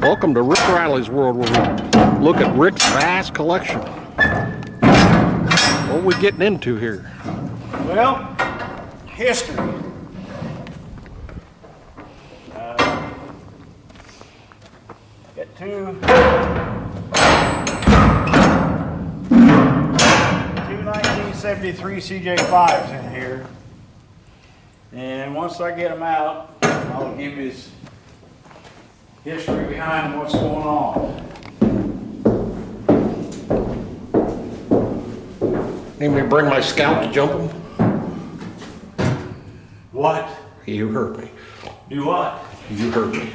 Welcome to Rick Riley's world, where we look at Rick's vast collection. What are we getting into here? Well, history. Got two 1973 CJ5s in here. And once I get them out, I'll give you his history behind what's going on. Need me to bring my scout to jump them? What? You heard me. Do what? You heard me.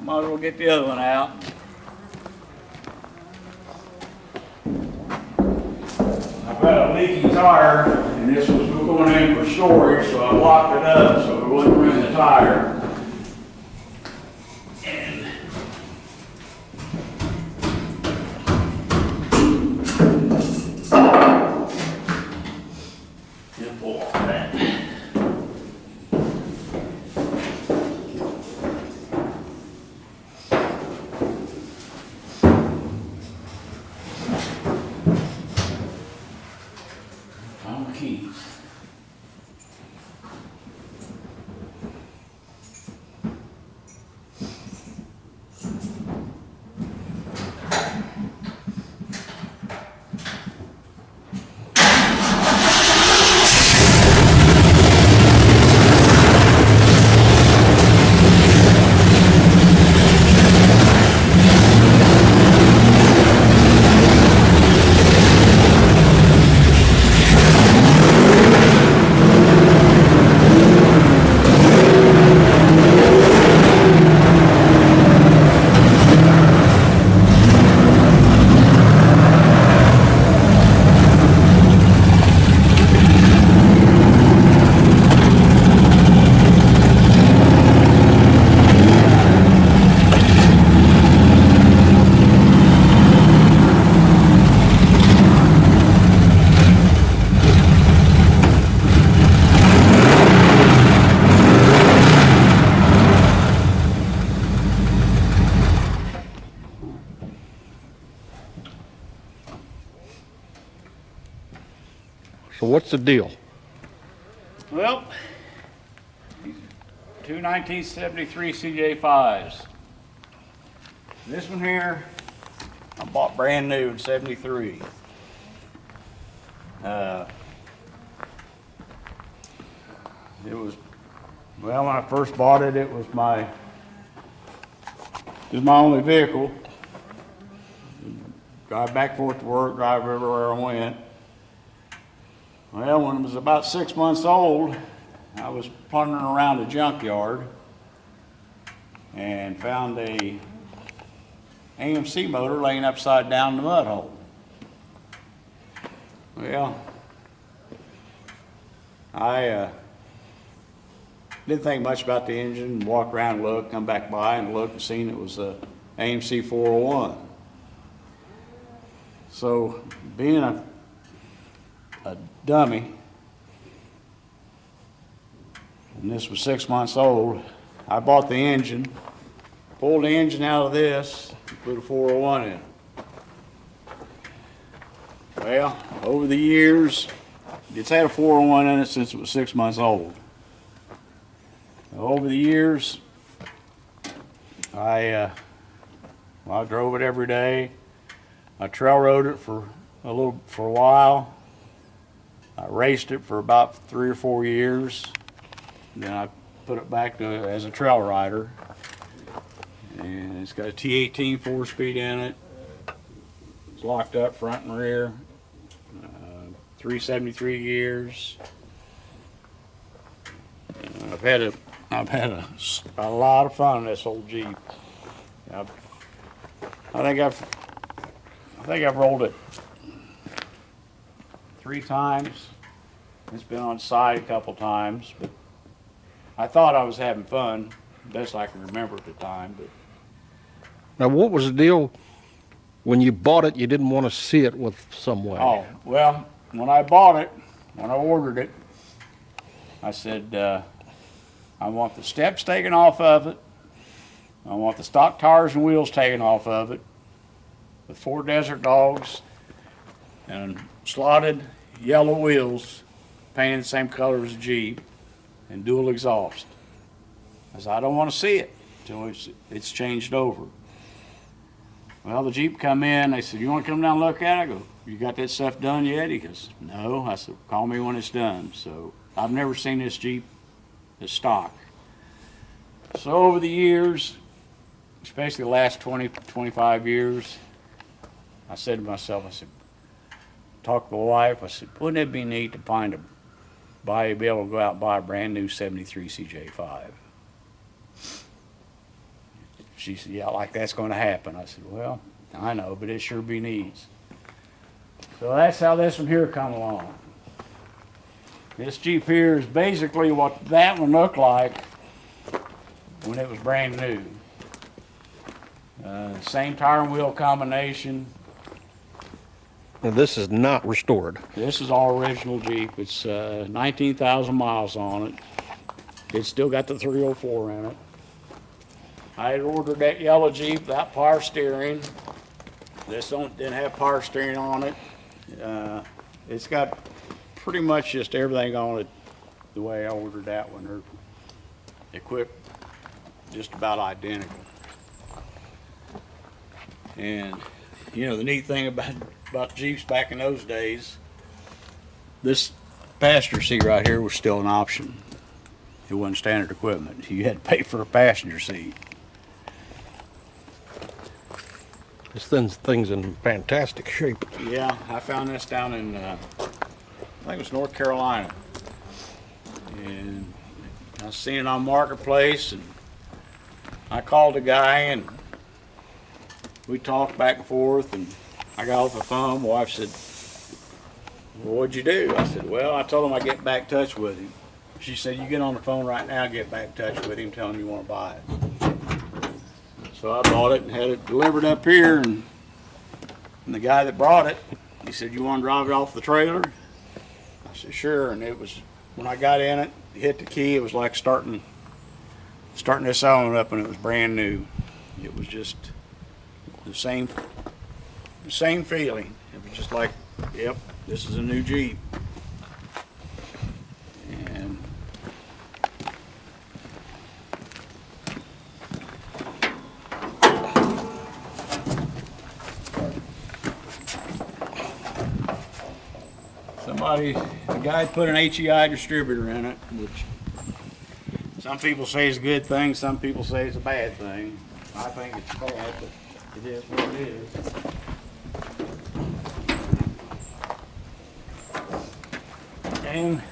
Might as well get the other one out. I've got a leaky tire, and this was going in for storage, so I locked it up so it wouldn't ruin the tire. And pull off that. Keys. So what's the deal? Well, two 1973 CJ5s. This one here, I bought brand new in '73. It was, well, when I first bought it, it was my only vehicle. Drive back and forth to work, drive everywhere I went. Well, when it was about 6 months old, I was plundering around a junkyard and found a AMC motor laying upside down in the mud hole. Well, I didn't think much about the engine, walked around and looked, come back by and looked and seen it was a AMC 401. So, being a dummy, and this was 6 months old, I bought the engine, pulled the engine out of this, put a 401 in. Well, over the years, it's had a 401 in it since it was 6 months old. Over the years, I drove it every day. I trail rode it for a while. I raced it for about 3 or 4 years. Then I put it back to as a trail rider. And it's got a T18 4-speed in it. It's locked up front and rear. 373 gears. And I've had a lot of fun in this old Jeep. I think I've rolled it 3 times. It's been on side a couple times, but I thought I was having fun, best I can remember at the time. But Now, what was the deal when you bought it? You didn't want to see it with some way. oh well, when I bought it, when I ordered it, I said I want the steps taken off of it. I want the stock tires and wheels taken off of it, with 4 Desert Dogs and slotted yellow wheels, painted the same color as the Jeep, and dual exhaust. I said, I don't want to see it until it's changed over. Well, the Jeep come in, they said, you want to come down and look at it? I go, you got that stuff done yet? He goes, no. I said, call me when it's done. So I've never seen this Jeep as stock. So over the years, especially the last 20, 25 years, I said to myself, I said, talk to my wife, I said, wouldn't it be neat to be able to go out and buy a brand new 73 CJ5? She said, yeah, like that's going to happen. I said, well, I know, but it sure be needs. So that's how this one here come along. This Jeep here is basically what that one looked like when it was brand new. Same tire and wheel combination. Now, this is not restored. This is all original Jeep. It's 19,000 miles on it. It's still got the 304 in it. I had ordered that yellow Jeep without power steering. This didn't have power steering on it. It's got pretty much just everything on it the way I ordered that one. They're equipped just about identical. And you know, the neat thing about Jeeps back in those days, this passenger seat right here was still an option. It wasn't standard equipment. You had to pay for a passenger seat. This thing's in fantastic shape. Yeah, I found this down in, I think it was North Carolina. And I seen it on Marketplace, and I called the guy, and we talked back and forth, and I got off the phone. My wife said, well, what'd you do? I said, well, I told him I'd get back in touch with him. She said, you get on the phone right now, get back in touch with him, tell him you want to buy it. So I bought it and had it delivered up here, and the guy that brought it, he said, you want to drive it off the trailer? I said, sure. And it was, when I got in it, hit the key, it was like starting this on up, and it was brand new. It was just the same feeling. It was just like, yep, this is a new Jeep. And the guy put an HEI distributor in it, which some people say is a good thing, some people say it's a bad thing. I think it's bad, but it is what it is. And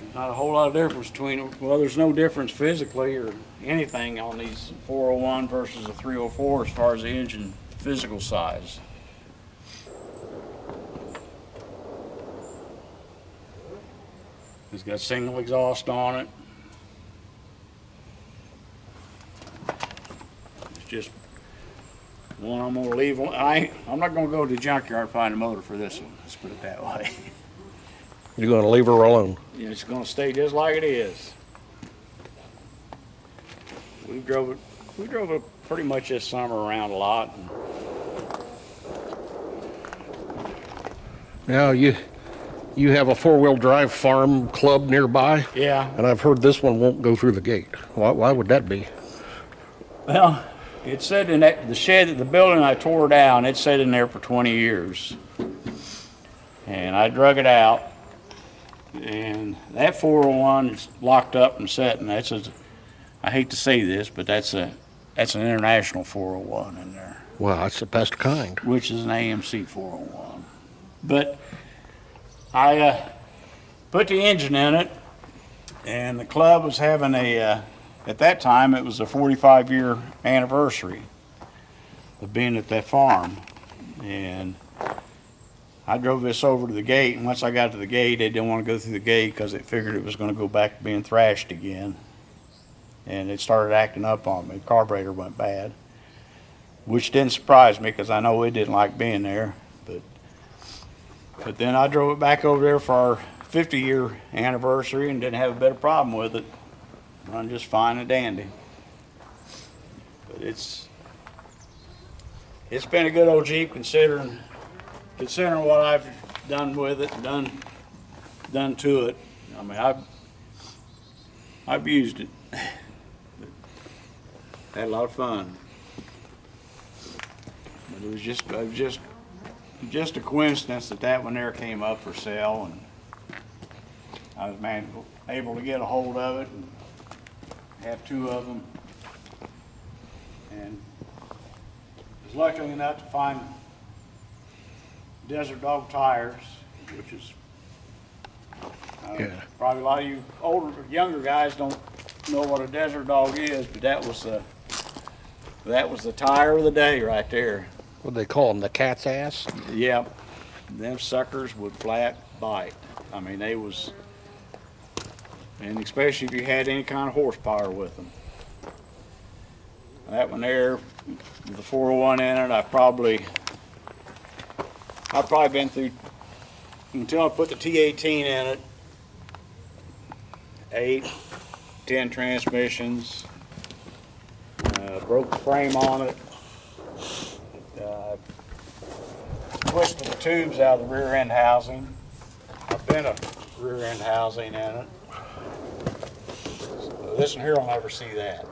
there's not a whole lot of difference between them. Well, there's no difference physically or anything on these 401 versus a 304 as far as the engine physical size. It's got single exhaust on it. It's just one I'm gonna leave. I'm not gonna go to the junkyard and find a motor for this one. Let's put it that way. You're going to leave her alone. Yeah, it's gonna stay just like it is. We drove it pretty much this summer around a lot. Now, you have a four-wheel drive farm club nearby? Yeah. And I've heard this one won't go through the gate. Why would that be? Well, it said in the shed, the building I tore down, it sat in there for 20 years. and I drug it out, and that 401 is locked up and set, and I hate to say this, but that's an international 401 in there, Well, that's the best kind. which is an AMC 401. But I put the engine in it, and the club was having at that time, it was a 45-year anniversary of being at that farm. And I drove this over to the gate, and once I got to the gate, they didn't want to go through the gate because they figured it was going to go back to being thrashed again. And it started acting up on me. The carburetor went bad, which didn't surprise me because I know it didn't like being there. But then I drove it back over there for our 50-year anniversary and didn't have a bit of problem with it. Run just fine and dandy. But it's been a good old Jeep considering what I've done with it and done to it. I mean, I've used it. Had a lot of fun. But it was just a coincidence that one there came up for sale, and I was able to get a hold of it and have two of them, and was lucky enough to find Desert Dog tires, which is probably a lot of you younger guys don't know what a Desert Dog is, but that was the tire of the day right there. What do they call them, the cat's ass? Yep, them suckers would flat bite. I mean, and especially if you had any kind of horsepower with them. That one there, with the 401 in it, I've probably been through, until I put the T18 in it, 8, 10 transmissions, broke the frame on it, twisted the tubes out of the rear end housing. I've been a rear end housing in it. So this one here will never see that.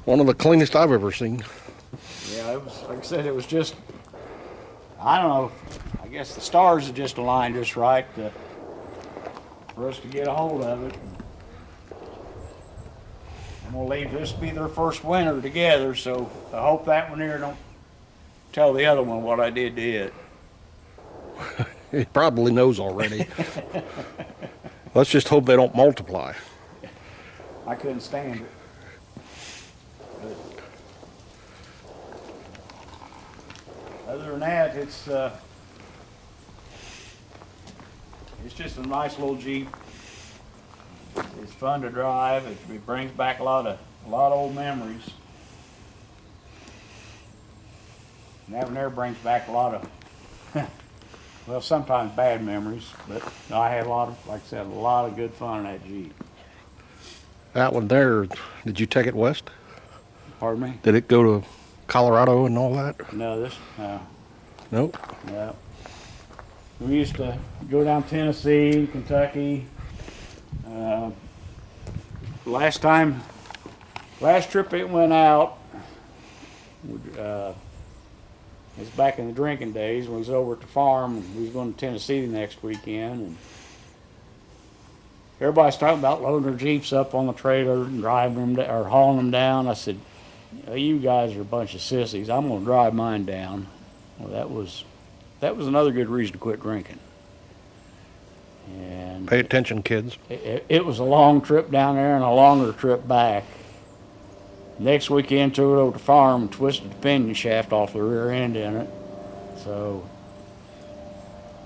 One of the cleanest I've ever seen. Yeah, it was, like I said, it was just, I don't know, I guess the stars had just aligned just right for us to get a hold of it. I'm gonna leave this to be their first winter together, so I hope that one here don't tell the other one what I did to it. He probably knows already. Let's just hope they don't multiply. I couldn't stand it. But other than that, it's just a nice little Jeep. It's fun to drive. It brings back a lot of old memories. And that one there brings back a lot of, well, sometimes bad memories, but I had like I said, a lot of good fun in that Jeep. That one there, did you take it west? Pardon me? Did it go to Colorado and all that? No, Nope. no. We used to go down Tennessee, Kentucky. Last trip it went out, it's back in the drinking days when we was over at the farm, and we was going to Tennessee the next weekend, and everybody's talking about loading their Jeeps up on the trailer and driving them or hauling them down. I said, you guys are a bunch of sissies. I'm going to drive mine down. Well, that was another good reason to quit drinking. And Pay attention, kids. it was a long trip down there and a longer trip back. Next weekend, took it over to the farm and twisted the pinion shaft off the rear end in it. So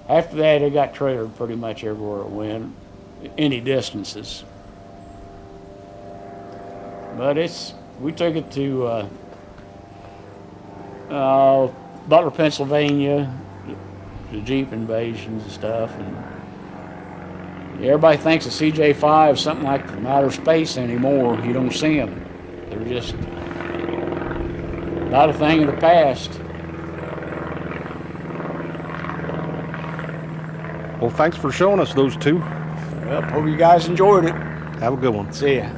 after that, it got trailered pretty much everywhere it went, any distances. But we took it to Butler, Pennsylvania, the Jeep invasions and stuff, and everybody thinks a CJ5 is something like from outer space anymore. You don't see them. They're just not a thing of the past. Well, thanks for showing us those two. Well, hope you guys enjoyed it. Have a good one. See ya.